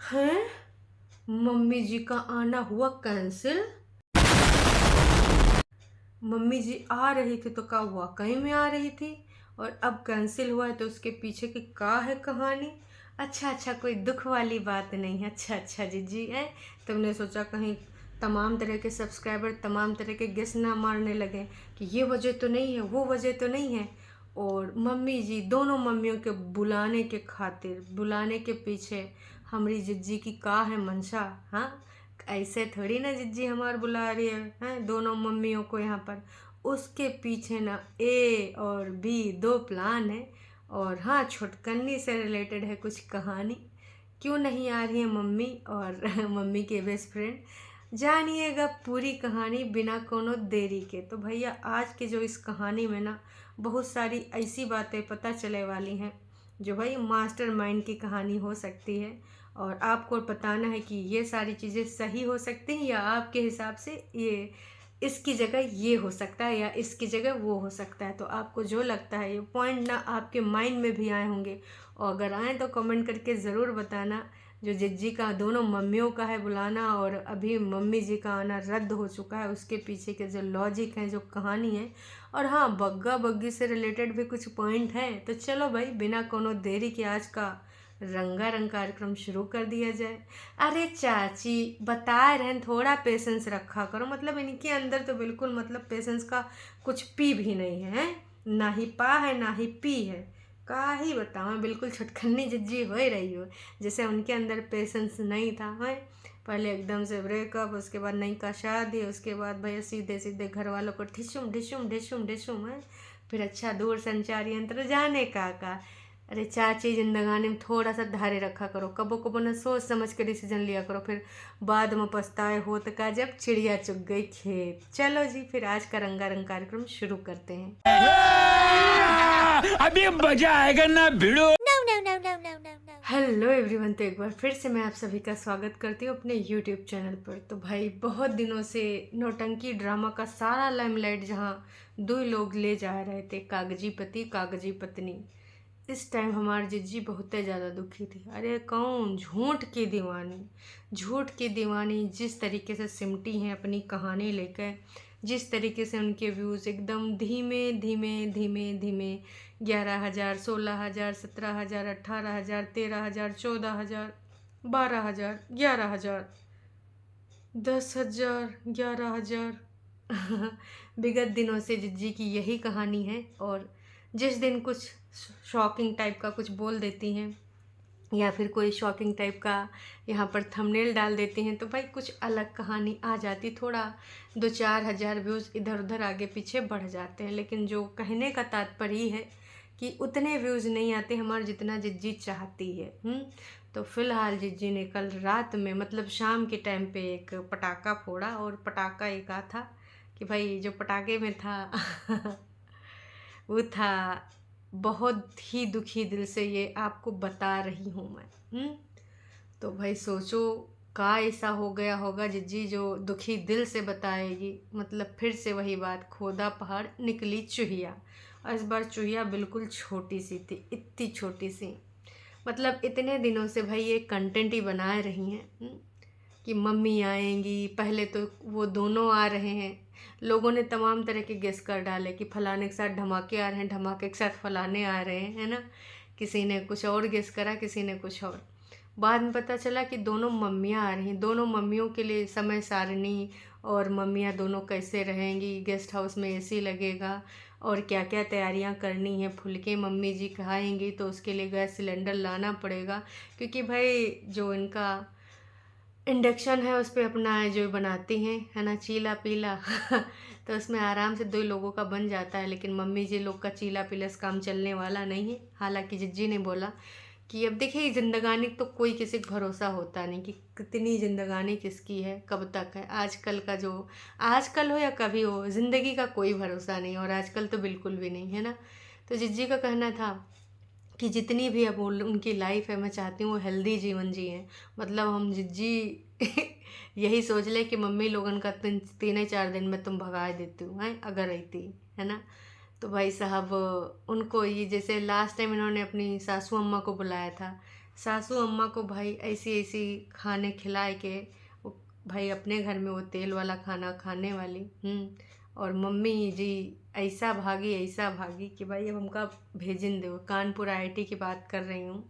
हैं? मम्मी जी का आना हुआ कैंसिल? मम्मी जी आ रही थी तो क्या वाकई में आ रही थी, और अब कैंसिल हुआ है तो उसके पीछे की क्या है कहानी। अच्छा अच्छा, कोई दुख वाली बात नहीं है। अच्छा अच्छा जीजी है, तुमने सोचा कहीं तमाम तरह के सब्सक्राइबर तमाम तरह के गेस ना मारने लगे कि ये वजह तो नहीं है, वो वजह तो नहीं है। और मम्मी जी, दोनों मम्मियों के बुलाने के खातिर, बुलाने के पीछे हमारी जिज्जी की का है मंशा। हाँ, ऐसे थोड़ी ना जिज्जी हमार बुला रही है, हैं दोनों मम्मियों को यहाँ पर। उसके पीछे ना ए और बी दो प्लान है। और हाँ, छुटकन्नी से रिलेटेड है कुछ कहानी। क्यों नहीं आ रही है मम्मी और मम्मी के बेस्ट फ्रेंड। जानिएगा पूरी कहानी बिना कोनो देरी के। तो भैया आज के जो इस कहानी में ना बहुत सारी ऐसी बातें पता चले वाली हैं जो भाई मास्टरमाइंड की कहानी हो सकती है। और आपको बताना है कि ये सारी चीज़ें सही हो सकती हैं या आपके हिसाब से ये इसकी जगह ये हो सकता है या इसकी जगह वो हो सकता है। तो आपको जो लगता है ये पॉइंट ना आपके माइंड में भी आए होंगे, और अगर आए तो कमेंट करके ज़रूर बताना। जो जिज्जी का दोनों मम्मियों का है बुलाना और अभी मम्मी जी का आना रद्द हो चुका है, उसके पीछे के जो लॉजिक है, जो कहानी है। और हाँ, बग्गा बग्गी से रिलेटेड भी कुछ पॉइंट है। तो चलो भाई, बिना कोनो देरी के आज का रंगारंग कार्यक्रम शुरू कर दिया जाए। अरे चाची, बता रहे हैं थोड़ा पेशेंस रखा करो, मतलब इनके अंदर तो बिल्कुल मतलब पेशेंस का कुछ पी भी नहीं है, ना ही पा है ना ही पी है। का ही बताऊँ, बिल्कुल छटखन्नी जिज्जी हो ही रही हो, जैसे उनके अंदर पेशेंस नहीं था। है पहले एकदम से ब्रेकअप, उसके बाद नई का शादी, उसके बाद भैया सीधे सीधे घर वालों को ढिशुम ढिशुम ढिशुम ढिशुम है। फिर अच्छा दूर संचार यंत्र जाने का। अरे चाची, जिंदगानी में थोड़ा सा धैर्य रखा करो, कबो कबो ना सोच समझ के डिसीजन लिया करो, फिर बाद में पछताए होत का जब चिड़िया चुग गई खेत। चलो जी, फिर आज का रंगारंग कार्यक्रम शुरू करते हैं। अभी मजा आएगा ना भिड़ो। हेलो एवरीवन, तो एक बार फिर से मैं आप सभी का स्वागत करती हूँ अपने यूट्यूब चैनल पर। तो भाई बहुत दिनों से नौटंकी ड्रामा का सारा लाइमलाइट जहाँ दो लोग ले जा रहे थे, कागजी पति कागजी पत्नी, इस टाइम हमारी जिज्जी बहुत ज़्यादा दुखी थी। अरे कौन, झूठ की दीवानी, झूठ की दीवानी जिस तरीके से सिमटी हैं अपनी कहानी लेकर, जिस तरीके से उनके व्यूज़ एकदम धीमे धीमे धीमे धीमे 11,000, 16,000, 17,000, 18,000, 13,000, 14,000, 12,000, 11,000, 10,000, 11,000 विगत दिनों से जिज्जी की यही कहानी है। और जिस दिन कुछ शॉकिंग टाइप का कुछ बोल देती हैं या फिर कोई शॉकिंग टाइप का यहाँ पर थंबनेल डाल देते हैं तो भाई कुछ अलग कहानी आ जाती, थोड़ा 2-4 हज़ार व्यूज़ इधर उधर आगे पीछे बढ़ जाते हैं। लेकिन जो कहने का तात्पर्य ही है कि उतने व्यूज़ नहीं आते हमारे जितना जिज्जी चाहती है। तो फिलहाल जिज्जी ने कल रात में मतलब शाम के टाइम पे एक पटाखा फोड़ा, और पटाखा एक आ था कि भाई जो पटाखे में था वो था, बहुत ही दुखी दिल से ये आपको बता रही हूँ मैं। तो भाई सोचो का ऐसा हो गया होगा जिज्जी जो दुखी दिल से बताएगी। मतलब फिर से वही बात, खोदा पहाड़ निकली चूहिया। और इस बार चूहिया बिल्कुल छोटी सी थी, इतनी छोटी सी। मतलब इतने दिनों से भाई ये कंटेंट ही बना रही हैं कि मम्मी आएंगी, पहले तो वो दोनों आ रहे हैं। लोगों ने तमाम तरह के गेस कर डाले कि फलाने के साथ धमाके आ रहे हैं, धमाके के साथ फलाने आ रहे हैं, है ना। किसी ने कुछ और गेस करा, किसी ने कुछ और। बाद में पता चला कि दोनों मम्मियाँ आ रही हैं। दोनों मम्मियों के लिए समय सारणी और मम्मियाँ दोनों कैसे रहेंगी, गेस्ट हाउस में एसी लगेगा और क्या क्या तैयारियां करनी है। फुलके मम्मी जी खाएंगी तो उसके लिए गैस सिलेंडर लाना पड़ेगा, क्योंकि भाई जो इनका इंडक्शन है उस पर अपना जो बनाती हैं, है ना, चीला पीला तो उसमें आराम से 2 लोगों का बन जाता है। लेकिन मम्मी जी लोग का चीला पीला से काम चलने वाला नहीं है। हालांकि जिज्जी ने बोला कि अब देखिए ज़िंदगानी तो कोई किसी का भरोसा होता नहीं कि कितनी ज़िंदगानी किसकी है, कब तक है। आजकल का जो आजकल हो या कभी हो, ज़िंदगी का कोई भरोसा नहीं, और आजकल तो बिल्कुल भी नहीं, है ना। तो जिज्जी का कहना था कि जितनी भी अब उनकी लाइफ है, मैं चाहती हूँ वो हेल्दी जीवन जिए। मतलब हम जिज्जी यही सोच ले कि मम्मी लोगन का 3-4 दिन में तुम भगा देती हूँ, हैं अगर रहती, है ना। तो भाई साहब उनको ये जैसे लास्ट टाइम इन्होंने अपनी सासू अम्मा को बुलाया था, सासू अम्मा को भाई ऐसी ऐसी खाने खिलाए के वो भाई अपने घर में वो तेल वाला खाना खाने वाली। और मम्मी जी ऐसा भागी कि भाई अब हमका भेजिन दो। कानपुर आईआईटी की बात कर रही हूँ।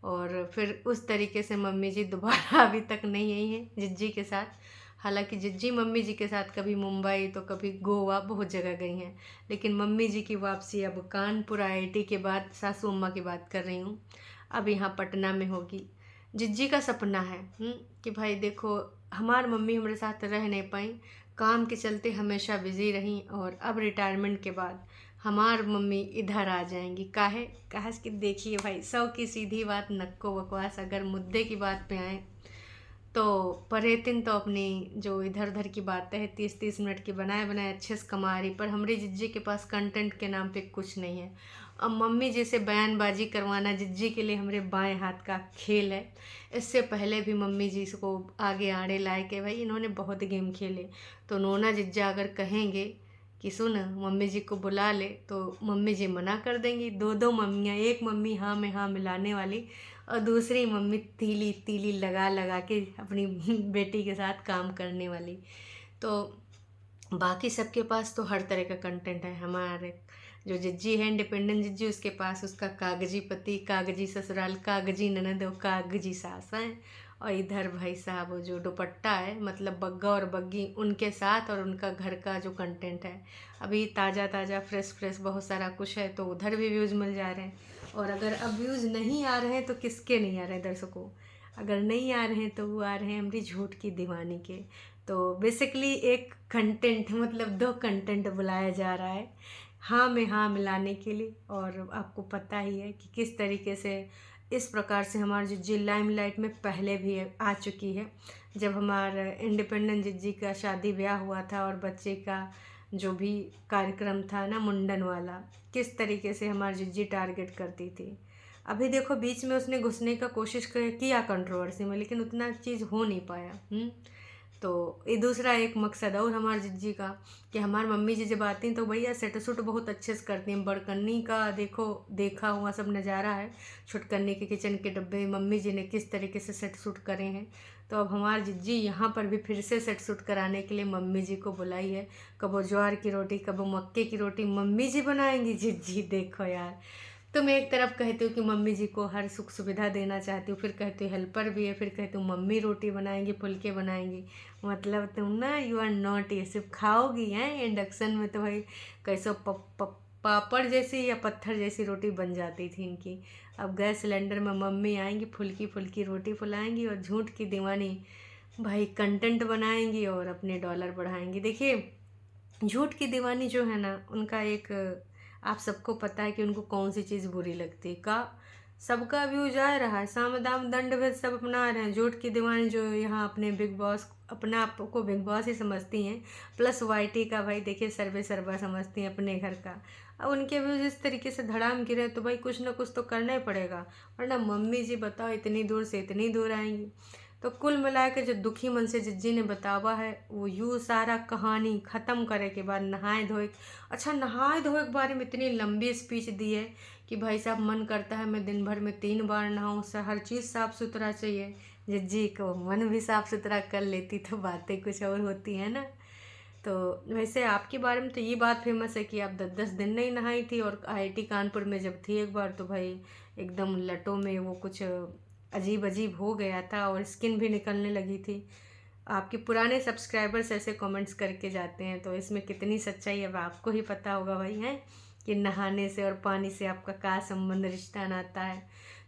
और फिर उस तरीके से मम्मी जी दोबारा अभी तक नहीं आई हैं जिज्जी के साथ। हालांकि जिज्जी मम्मी जी के साथ कभी मुंबई तो कभी गोवा बहुत जगह गई हैं, लेकिन मम्मी जी की वापसी अब कानपुर आईआईटी के बाद सासू अम्मा की बात कर रही हूँ, अब यहाँ पटना में होगी। जिज्जी का सपना है कि भाई देखो हमार मम्मी हमारे साथ रह नहीं पाई, काम के चलते हमेशा बिजी रहीं, और अब रिटायरमेंट के बाद हमार मम्मी इधर आ जाएंगी। काहे काहे कि देखिए भाई, सौ की सीधी बात नक्को बकवास, अगर मुद्दे की बात पे आए तो परेतिन तो अपनी जो इधर उधर की बातें हैं 30-30 मिनट की बनाए बनाए अच्छे से कमा रही, पर हमारी जिज्जी के पास कंटेंट के नाम पे कुछ नहीं है। अब मम्मी जी से बयानबाजी करवाना जिज्जी के लिए हमारे बाएं हाथ का खेल है। इससे पहले भी मम्मी जी को आगे आड़े लाए के भाई इन्होंने बहुत गेम खेले, तो नोना जिज्जा अगर कहेंगे कि सुन मम्मी जी को बुला ले तो मम्मी जी मना कर देंगी। दो दो मम्मियाँ, एक मम्मी हाँ में हाँ मिलाने वाली और दूसरी मम्मी तीली तीली लगा लगा के अपनी बेटी के साथ काम करने वाली। तो बाकी सबके पास तो हर तरह का कंटेंट है। हमारे जो जिज्जी है इंडिपेंडेंट जिज्जी, उसके पास उसका कागजी पति, कागजी ससुराल, कागजी ननद और कागजी सास है। और इधर भाई साहब वो जो दुपट्टा है मतलब बग्गा और बग्गी उनके साथ, और उनका घर का जो कंटेंट है अभी ताज़ा ताज़ा फ्रेश फ्रेश बहुत सारा कुछ है, तो उधर भी व्यूज़ मिल जा रहे हैं। और अगर अब व्यूज़ नहीं आ रहे हैं तो किसके नहीं आ रहे हैं दर्शकों? अगर नहीं आ रहे हैं तो वो आ रहे हैं हमारी झूठ की दीवानी के। तो बेसिकली एक कंटेंट मतलब दो कंटेंट बुलाया जा रहा है हाँ में हाँ मिलाने के लिए। और आपको पता ही है कि किस तरीके से इस प्रकार से हमारी जिज्जी लाइमलाइट में पहले भी आ चुकी है। जब हमारा इंडिपेंडेंट जिज्जी का शादी ब्याह हुआ था और बच्चे का जो भी कार्यक्रम था ना मुंडन वाला, किस तरीके से हमारी जिज्जी टारगेट करती थी। अभी देखो बीच में उसने घुसने का कोशिश किया कंट्रोवर्सी में, लेकिन उतना चीज़ हो नहीं पाया। तो ये दूसरा एक मकसद और हमारे जिज्जी का कि हमारी मम्मी जी जब आती हैं तो भैया सेट सूट बहुत अच्छे से करती हैं। बड़कन्नी का देखो देखा हुआ सब नज़ारा है, छुटकन्नी के किचन के डब्बे मम्मी जी ने किस तरीके से सेट सूट करे हैं। तो अब हमारी जिज्जी यहाँ पर भी फिर से सेट सूट कराने के लिए मम्मी जी को बुलाई है। कबो ज्वार की रोटी कबो मक्के की रोटी मम्मी जी बनाएंगी। जिज्जी देखो यार, तो मैं एक तरफ कहती हूँ कि मम्मी जी को हर सुख सुविधा देना चाहती हूँ, फिर कहती हूँ हेल्पर भी है, फिर कहती हूँ मम्मी रोटी बनाएंगी फुलके बनाएंगी। मतलब तुम ना यू आर नॉट, ये सिर्फ खाओगी हैं इंडक्शन में तो भाई कैसो पापड़ जैसी या पत्थर जैसी रोटी बन जाती थी इनकी। अब गैस सिलेंडर में मम्मी आएंगी फुल्की फुल्की रोटी फुलाएंगी और झूठ की दीवानी भाई कंटेंट बनाएंगी और अपने डॉलर बढ़ाएंगी। देखिए झूठ की दीवानी जो है ना उनका एक, आप सबको पता है कि उनको कौन सी चीज़ बुरी लगती है का, सबका व्यू जा रहा है, साम दाम दंड भेद सब अपना रहे हैं। झूठ की दीवानी जो यहाँ अपने बिग बॉस अपना आप को बिग बॉस ही समझती हैं, प्लस वाईटी का भाई देखिए सर्वे सर्वा समझती हैं अपने घर का। अब उनके व्यूज़ इस तरीके से धड़ाम गिरे तो भाई कुछ ना कुछ तो करना ही पड़ेगा, वरना मम्मी जी बताओ इतनी दूर से इतनी दूर आएंगी। तो कुल मिला के जो दुखी मन से जिज्जी ने बतावा है वो यूँ सारा कहानी ख़त्म करे के बाद नहाए धोए, अच्छा नहाए धोए के बारे में इतनी लंबी स्पीच दी है कि भाई साहब मन करता है मैं दिन भर में 3 बार नहाऊँ, हर चीज़ साफ़ सुथरा चाहिए। जिज्जी को मन भी साफ़ सुथरा कर लेती तो बातें कुछ और होती हैं ना। तो वैसे आपके बारे में तो ये बात फेमस है कि आप 10-10 दिन नहीं नहाई थी, और आईआईटी कानपुर में जब थी एक बार तो भाई एकदम लटों में वो कुछ अजीब अजीब हो गया था और स्किन भी निकलने लगी थी। आपके पुराने सब्सक्राइबर्स ऐसे कमेंट्स करके जाते हैं, तो इसमें कितनी सच्चाई अब आपको ही पता होगा भाई हैं कि नहाने से और पानी से आपका क्या संबंध रिश्ता नाता है।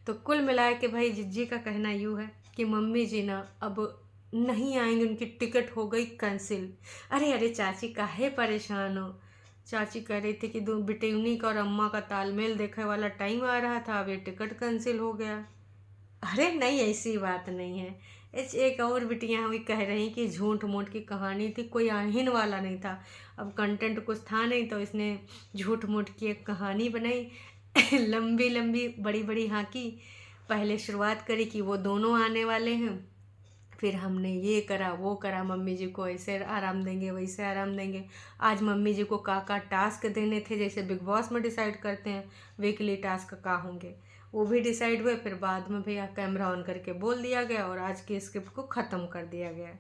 तो कुल मिला के भाई जिज्जी का कहना यूँ है कि मम्मी जी ना अब नहीं आएंगे, उनकी टिकट हो गई कैंसिल। अरे अरे चाची काहे परेशान हो? चाची कह रही थी कि दो बिटेउनी का और अम्मा का तालमेल देखने वाला टाइम आ रहा था, अब ये टिकट कैंसिल हो गया। अरे नहीं ऐसी बात नहीं है। एक और बिटियाँ हुई कह रही कि झूठ मूठ की कहानी थी, कोई आहीन वाला नहीं था। अब कंटेंट कुछ था नहीं तो इसने झूठ मूठ की एक कहानी बनाई लंबी लंबी बड़ी बड़ी हाँकी। पहले शुरुआत करी कि वो दोनों आने वाले हैं, फिर हमने ये करा वो करा, मम्मी जी को ऐसे आराम देंगे वैसे आराम देंगे। आज मम्मी जी को का टास्क देने थे जैसे बिग बॉस में डिसाइड करते हैं वीकली टास्क का होंगे, वो भी डिसाइड हुए, फिर बाद में भैया कैमरा ऑन करके बोल दिया गया और आज की स्क्रिप्ट को ख़त्म कर दिया गया।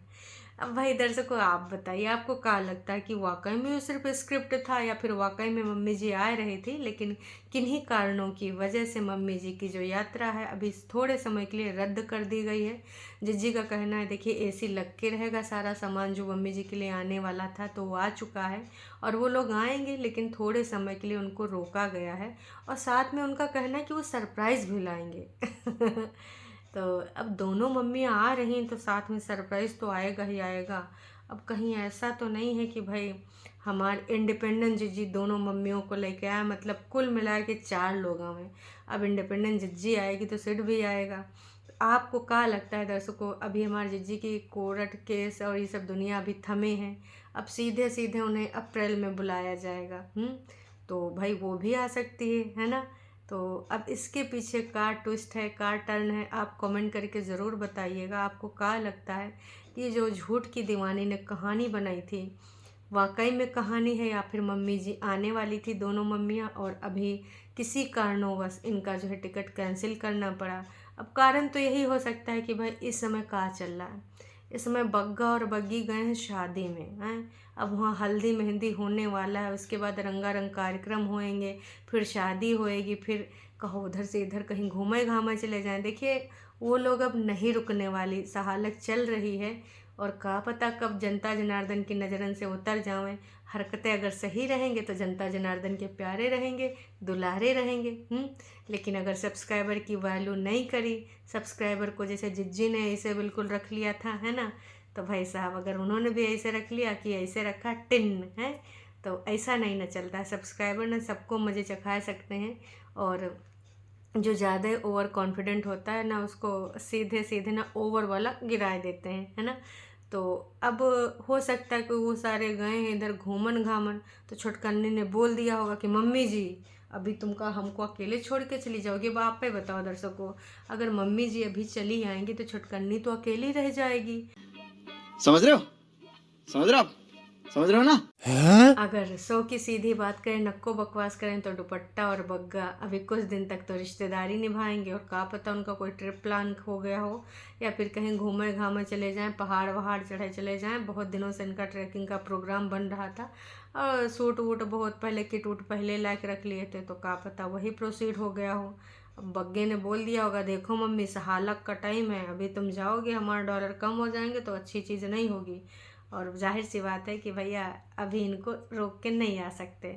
अब भाई दर्शकों आप बताइए, आपको क्या लगता है कि वाकई में वो सिर्फ स्क्रिप्ट था या फिर वाकई में मम्मी जी आ रही थी, लेकिन किन्हीं कारणों की वजह से मम्मी जी की जो यात्रा है अभी थोड़े समय के लिए रद्द कर दी गई है। जिज्जी का कहना है देखिए एसी लग के रहेगा, सारा सामान जो मम्मी जी के लिए आने वाला था तो वो आ चुका है और वो लोग आएंगे, लेकिन थोड़े समय के लिए उनको रोका गया है और साथ में उनका कहना है कि वो सरप्राइज़ भी लाएंगे। तो अब दोनों मम्मियाँ आ रही हैं तो साथ में सरप्राइज़ तो आएगा ही आएगा। अब कहीं ऐसा तो नहीं है कि भाई हमारे इंडिपेंडेंट जिज्जी दोनों मम्मियों को लेके आए, मतलब कुल मिला के 4 लोग आए। अब इंडिपेंडेंट जिज्जी आएगी तो सिड भी आएगा। आपको क्या लगता है दर्शकों, अभी हमारे जिज्जी की कोर्ट केस और ये सब दुनिया अभी थमे हैं, अब सीधे सीधे उन्हें अप्रैल में बुलाया जाएगा। तो भाई वो भी आ सकती है ना। तो अब इसके पीछे क्या ट्विस्ट है, क्या टर्न है, आप कमेंट करके ज़रूर बताइएगा। आपको क्या लगता है कि जो झूठ की दीवानी ने कहानी बनाई थी वाकई में कहानी है या फिर मम्मी जी आने वाली थी दोनों मम्मियाँ और अभी किसी कारणवश इनका जो है टिकट कैंसिल करना पड़ा। अब कारण तो यही हो सकता है कि भाई इस समय क्या चल रहा है, इस समय बग्गा और बग्गी गए हैं शादी में हैं। अब वहाँ हल्दी मेहंदी होने वाला है, उसके बाद रंगारंग कार्यक्रम होएंगे, फिर शादी होएगी, फिर कहो उधर से इधर कहीं घूमे घामे चले जाएं। देखिए वो लोग अब नहीं रुकने वाली, सहालत चल रही है और क्या पता कब जनता जनार्दन की नज़रन से उतर जावें। हरकतें अगर सही रहेंगे तो जनता जनार्दन के प्यारे रहेंगे, दुलारे रहेंगे। लेकिन अगर सब्सक्राइबर की वैल्यू नहीं करी, सब्सक्राइबर को जैसे जिज्जी ने ऐसे बिल्कुल रख लिया था है ना, तो भाई साहब अगर उन्होंने भी ऐसे रख लिया कि ऐसे रखा टिन है, तो ऐसा नहीं ना चलता है। सब्सक्राइबर ना सबको मज़े चखा सकते हैं और जो ज़्यादा ओवर कॉन्फिडेंट होता है ना उसको सीधे सीधे ना ओवर वाला गिरा देते हैं है ना। तो अब हो सकता है कि वो सारे गए हैं इधर घूमन घामन, तो छोटकन्नी ने बोल दिया होगा कि मम्मी जी अभी तुमका हमको अकेले छोड़ के चली जाओगी। अब आप पे बताओ दर्शकों, अगर मम्मी जी अभी चली आएंगी तो छोटकन्नी तो अकेली रह जाएगी। समझ रहे हो, समझ रहे हो आप, समझ रहे हो ना। अगर 100 की सीधी बात करें, नक्को बकवास करें, तो दुपट्टा और बग्गा अभी कुछ दिन तक तो रिश्तेदारी निभाएंगे और क्या पता उनका कोई ट्रिप प्लान हो गया हो या फिर कहीं घूमे घामे चले जाएं, पहाड़ वहाड़ चढ़े चले जाएं। बहुत दिनों से इनका ट्रैकिंग का प्रोग्राम बन रहा था और सूट वूट बहुत पहले किट वूट पहले ला के रख लिए थे, तो क्या पता वही प्रोसीड हो गया हो। अब बग्गे ने बोल दिया होगा देखो मम्मी सहालक का टाइम है, अभी तुम जाओगे हमारे डॉलर कम हो जाएंगे तो अच्छी चीज़ नहीं होगी। और जाहिर सी बात है कि भैया अभी इनको रोक के नहीं आ सकते।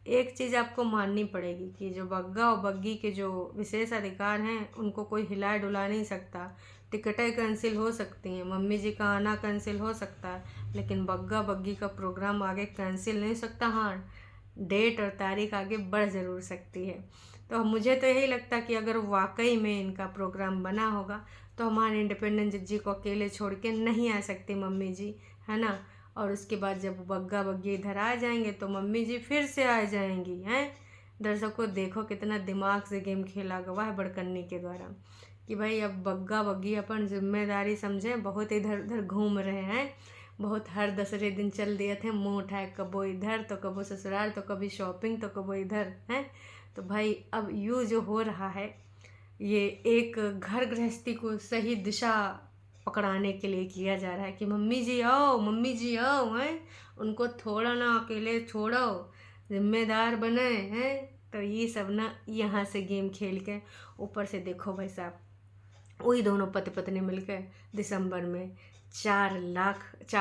एक चीज़ आपको माननी पड़ेगी कि जो बग्गा और बग्गी के जो विशेष अधिकार हैं उनको कोई हिला डुला नहीं सकता। टिकटें कैंसिल हो सकती हैं, मम्मी जी का आना कैंसिल हो सकता है, लेकिन बग्गा बग्गी का प्रोग्राम आगे कैंसिल नहीं हो सकता। हाँ, डेट और तारीख आगे बढ़ ज़रूर सकती है। तो मुझे तो यही लगता है कि अगर वाकई में इनका प्रोग्राम बना होगा तो हमारे इंडिपेंडेंट जिज्जी को अकेले छोड़ के नहीं आ सकती मम्मी जी, है ना। और उसके बाद जब बग्गा बग्गी इधर आ जाएंगे तो मम्मी जी फिर से आ जाएंगी हैं। दर्शकों देखो कितना दिमाग से गेम खेला गया है बड़कन्नी के द्वारा कि भाई अब बग्गा बग्गी अपन जिम्मेदारी समझें, बहुत इधर उधर घूम रहे हैं, बहुत हर दूसरे दिन चल दिए थे मुँह उठाए, कबो इधर तो कबो ससुराल तो कभी शॉपिंग तो कबो इधर हैं। तो भाई अब यूँ जो हो रहा है ये एक घर गृहस्थी को सही दिशा पकड़ाने के लिए किया जा रहा है कि मम्मी जी आओ, मम्मी जी आओ हैं, उनको थोड़ा ना अकेले छोड़ो, जिम्मेदार बने हैं। तो ये सब ना यहाँ से गेम खेल के ऊपर से देखो भाई साहब, वही दोनों पति पत्नी मिलकर दिसंबर में 4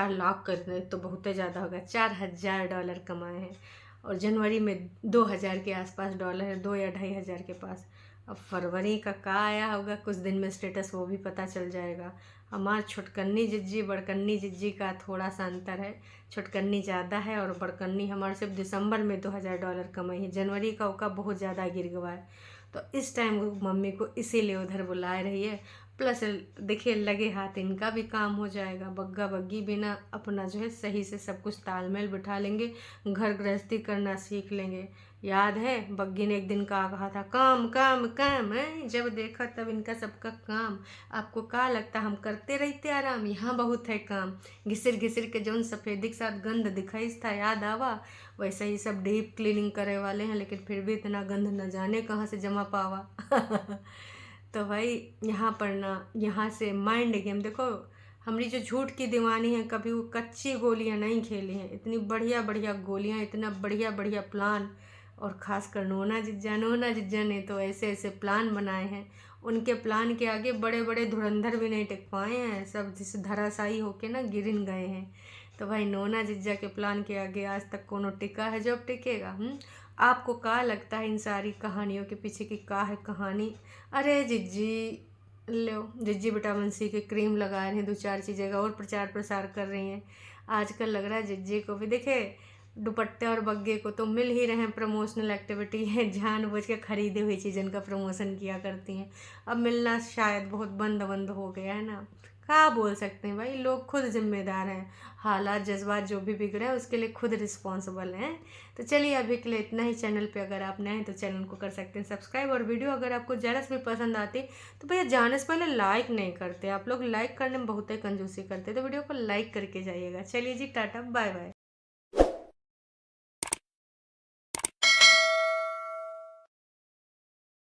लाख कर तो बहुत ज़्यादा होगा, $4,000 कमाए हैं और जनवरी में 2,000 के आसपास डॉलर है, 2 या 2,500 के पास। अब फरवरी का आया होगा कुछ दिन में स्टेटस, वो भी पता चल जाएगा। हमार छोटकन्नी जिज्जी बड़कन्नी जिज्जी का थोड़ा सा अंतर है, छोटकन्नी ज़्यादा है और बड़कन्नी हमारे सिर्फ दिसंबर में $2,000 कमाई है, जनवरी का उसका बहुत ज़्यादा गिर गया है। तो इस टाइम मम्मी को इसीलिए उधर बुला रही है। प्लस देखिए लगे हाथ इनका भी काम हो जाएगा, बग्गा बग्गी भी ना अपना जो है सही से सब कुछ तालमेल बिठा लेंगे, घर गृहस्थी करना सीख लेंगे। याद है बग्गी ने एक दिन कहा था काम काम काम है, जब देखा तब इनका सबका काम। आपको का लगता हम करते रहते आराम, यहाँ बहुत है काम। घिसिर घिसिर के जौन सफ़ेदी के साथ गंद दिखाई था याद आवा, वैसे ही सब डीप क्लीनिंग करे वाले हैं, लेकिन फिर भी इतना गंद न जाने कहाँ से जमा पावा। तो भाई यहाँ पर ना, यहाँ से माइंड गेम देखो, हमारी जो झूठ की दीवानी है कभी वो कच्ची गोलियाँ नहीं खेली हैं, इतनी बढ़िया बढ़िया गोलियाँ, इतना बढ़िया बढ़िया प्लान। और ख़ासकर नोना जिज्जा ने तो ऐसे ऐसे प्लान बनाए हैं, उनके प्लान के आगे बड़े बड़े धुरंधर भी नहीं टिक पाए हैं, सब जिस धराशायी होके ना गिरन गए हैं। तो भाई नोना जिज्जा के प्लान के आगे आज तक कोनो टिका है, जब टिकेगा। आपको क्या लगता है इन सारी कहानियों के पीछे की क्या है कहानी? अरे जिज्जी लो, जिज्जी विटामिन सी की क्रीम लगा रहे हैं, 2-4 चीज़ें का और प्रचार प्रसार कर रही हैं। आजकल लग रहा है जिज्जी को भी देखे, दुपट्टे और बग्गे को तो मिल ही रहे हैं, प्रमोशनल एक्टिविटी है, जानबूझ के खरीदी हुई चीज़ का प्रमोशन किया करती हैं। अब मिलना शायद बहुत बंद बंद हो गया है ना, क्या बोल सकते हैं भाई, लोग खुद जिम्मेदार हैं, हालात जज्बात जो भी बिगड़े हैं उसके लिए खुद रिस्पॉन्सिबल हैं। तो चलिए अभी के लिए इतना ही। चैनल पे अगर आप नए हैं तो चैनल को कर सकते हैं सब्सक्राइब, और वीडियो अगर आपको ज़रा से भी पसंद आती तो भैया जाने से पहले लाइक नहीं करते, आप लोग लाइक करने में बहुत ही कंजूसी करते, तो वीडियो को लाइक करके जाइएगा। चलिए जी, टाटा बाय बाय।